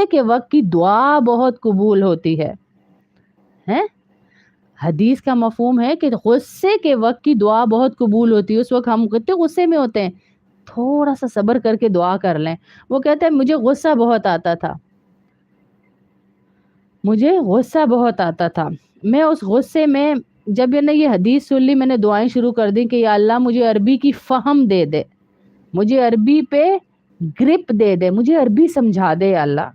غصے کے وقت کی دعا بہت قبول ہوتی ہے. حدیث کا مفہوم ہے کہ غصے کے وقت کی دعا بہت قبول ہوتی ہے. اس وقت ہم کتنے غصے میں ہوتے ہیں, تھوڑا سا صبر کر کے دعا کر لیں. وہ کہتے ہیں مجھے غصہ بہت آتا تھا, میں اس غصے میں جب میں نے یہ حدیث سن لی, میں نے دعائیں شروع کر دی کہ یا اللہ مجھے عربی کی فہم دے دے, مجھے عربی پہ گرپ دے دے, مجھے عربی سمجھا دے یا اللہ.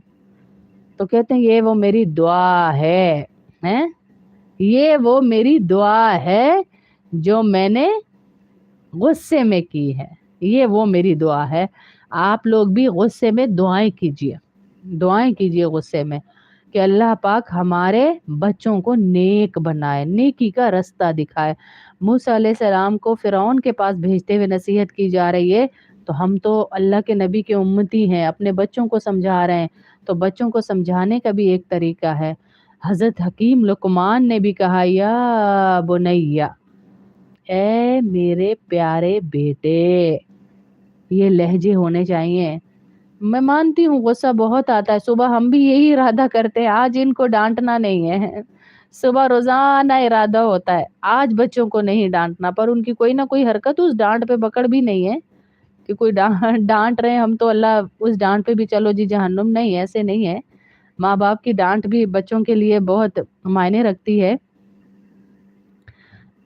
تو کہتے ہیں یہ وہ میری دعا ہے, یہ وہ میری دعا ہے جو میں نے غصے میں کی ہے, یہ وہ میری دعا ہے. آپ لوگ بھی غصے میں دعائیں کیجئے غصے میں کہ اللہ پاک ہمارے بچوں کو نیک بنائے, نیکی کا رستہ دکھائے. موسیٰ علیہ السلام کو فرعون کے پاس بھیجتے ہوئے نصیحت کی جا رہی ہے, تو ہم تو اللہ کے نبی کے امتی ہیں, اپنے بچوں کو سمجھا رہے ہیں, تو بچوں کو سمجھانے کا بھی ایک طریقہ ہے. حضرت حکیم لقمان نے بھی کہا یا بنیا, اے میرے پیارے بیٹے. یہ لہجے ہونے چاہیے. میں مانتی ہوں غصہ بہت آتا ہے, صبح ہم بھی یہی ارادہ کرتے ہیں آج ان کو ڈانٹنا نہیں ہے. صبح روزانہ ارادہ ہوتا ہے آج بچوں کو نہیں ڈانٹنا, پر ان کی کوئی نہ کوئی حرکت اس ڈانٹ پہ پکڑ بھی نہیں ہے کہ کوئی ڈانٹ رہے ہیں ہم تو اللہ اس ڈانٹ پہ بھی چلو جی جہنم, نہیں, ایسے نہیں ہے. ماں باپ کی ڈانٹ بھی بچوں کے لیے بہت معنی رکھتی ہے,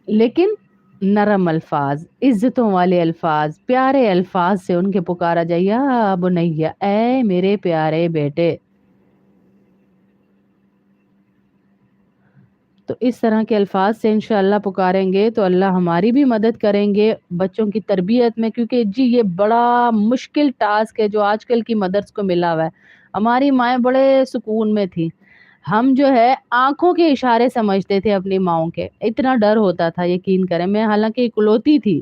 لیکن نرم الفاظ, عزتوں والے الفاظ, پیارے الفاظ سے ان کے پکارا جائے یا بنیا, اے میرے پیارے بیٹے. تو اس طرح کے الفاظ سے انشاءاللہ پکاریں گے تو اللہ ہماری بھی مدد کریں گے بچوں کی تربیت میں, کیونکہ جی یہ بڑا مشکل ٹاسک ہے جو آج کل کی مدرس کو ملا ہوا ہے. ہماری مائیں بڑے سکون میں تھی, ہم جو ہے آنکھوں کے اشارے سمجھتے تھے اپنی ماؤں کے, اتنا ڈر ہوتا تھا یقین کریں. میں حالانکہ اکلوتی تھی.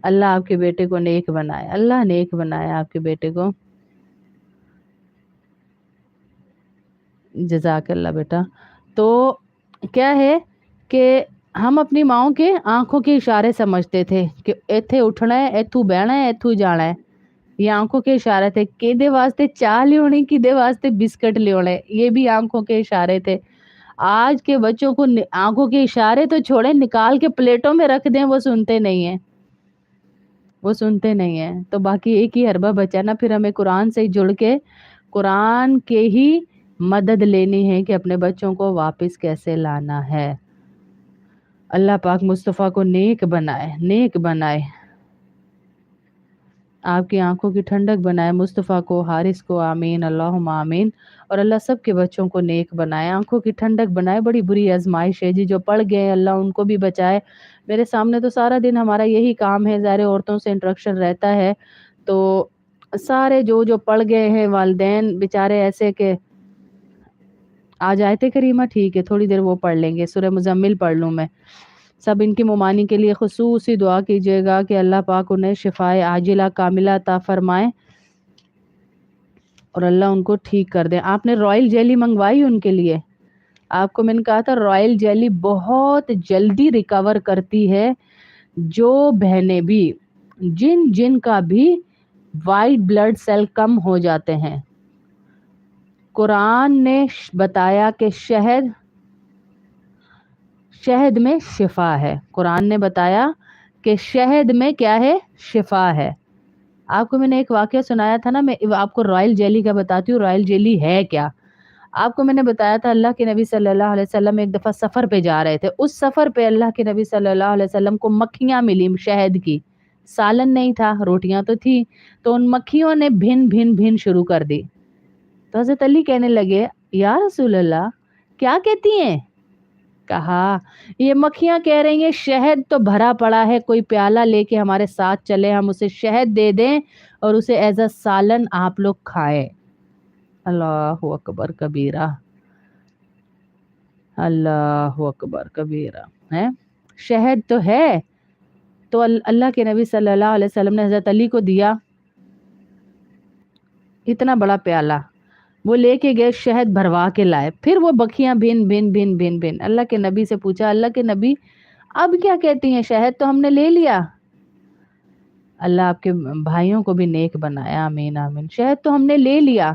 اللہ آپ کے بیٹے کو نیک بنائے, اللہ نیک بنائے آپ کے بیٹے کو. جزاک اللہ بیٹا. تو کیا ہے کہ ہم اپنی ماؤں کے آنکھوں کے اشارے سمجھتے تھے کہ ایتھے اٹھنا ہے, ایتھو بہنا ہے, ایتھو جانا ہے. یہ آنکھوں کے اشارے تھے. کدے واسطے چاہ لیونی, کدے واسطے بسکٹ لیونے, یہ بھی آنکھوں کے اشارے تھے. آج کے بچوں کو آنکھوں کے اشارے تو چھوڑیں, نکال کے پلیٹوں میں رکھ دیں وہ سنتے نہیں ہیں. تو باقی ایک ہی حربہ بچا نا, پھر ہمیں قرآن سے جڑ کے قرآن کے ہی مدد لینی ہے کہ اپنے بچوں کو واپس کیسے لانا ہے. اللہ پاک مصطفیٰ کو نیک بنائے, آپ کی آنکھوں کی ٹھنڈک بنائے. مصطفیٰ کو, حارث کو, آمین اللہم آمین. اور اللہ سب کے بچوں کو نیک بنائے, آنکھوں کی ٹھنڈک بنائے. بڑی بری آزمائش ہے جی, جو پڑھ گئے اللہ ان کو بھی بچائے. میرے سامنے تو سارا دن ہمارا یہی کام ہے, ظاہر عورتوں سے انٹریکشن رہتا ہے, تو سارے جو پڑھ گئے ہیں والدین بیچارے ایسے کہ آج آیت کریمہ ٹھیک ہے تھوڑی دیر وہ پڑھ لیں گے, سورہ مزمل پڑھ لوں میں. سب ان کی ممانی کے لیے خصوصی دعا کیجیے گا کہ اللہ پاک انہیں شفائے عاجلہ کاملہ عطا فرمائے اور اللہ ان کو ٹھیک کر دے. آپ نے رائل جیلی منگوائی ان کے لیے؟ آپ کو میں نے کہا تھا رائل جیلی بہت جلدی ریکور کرتی ہے. جو بہنیں بھی جن کا بھی وائٹ بلڈ سیل کم ہو جاتے ہیں, قرآن نے بتایا کہ شہد میں شفا ہے. قرآن نے بتایا کہ شہد میں کیا ہے, شفا ہے. آپ کو میں نے ایک واقعہ سنایا تھا نا, میں آپ کو رائل جیلی کا بتاتی ہوں. رائل جیلی ہے کیا, آپ کو میں نے بتایا تھا اللہ کے نبی صلی اللہ علیہ وسلم ایک دفعہ سفر پہ جا رہے تھے. اس سفر پہ اللہ کے نبی صلی اللہ علیہ وسلم کو مکھیاں ملی شہد کی. سالن نہیں تھا, روٹیاں تو تھی, تو ان مکھیوں نے بھن شروع کر دی. تو حضرت علی کہنے لگے یا رسول اللہ کیا کہتی ہیں؟ کہا یہ مکھیاں کہہ رہی ہیں شہد تو بھرا پڑا ہے, کوئی پیالہ لے کے ہمارے ساتھ چلے, ہم اسے شہد دے دیں اور اسے ایز اے سالن آپ لوگ کھائیں. اللہ اکبر کبیرہ, اللہ اکبر کبیرہ. ہے شہد تو ہے, تو اللہ کے نبی صلی اللہ علیہ وسلم نے حضرت علی کو دیا اتنا بڑا پیالہ, وہ لے کے گئے, شہد بھروا کے لائے. پھر وہ بکھیاں بھن. اللہ کے نبی سے پوچھا, اللہ کے نبی اب کیا کہتی ہیں, شہد تو ہم نے لے لیا. اللہ آپ کے بھائیوں کو بھی نیک بنایا, آمین آمین. شہد تو ہم نے لے لیا,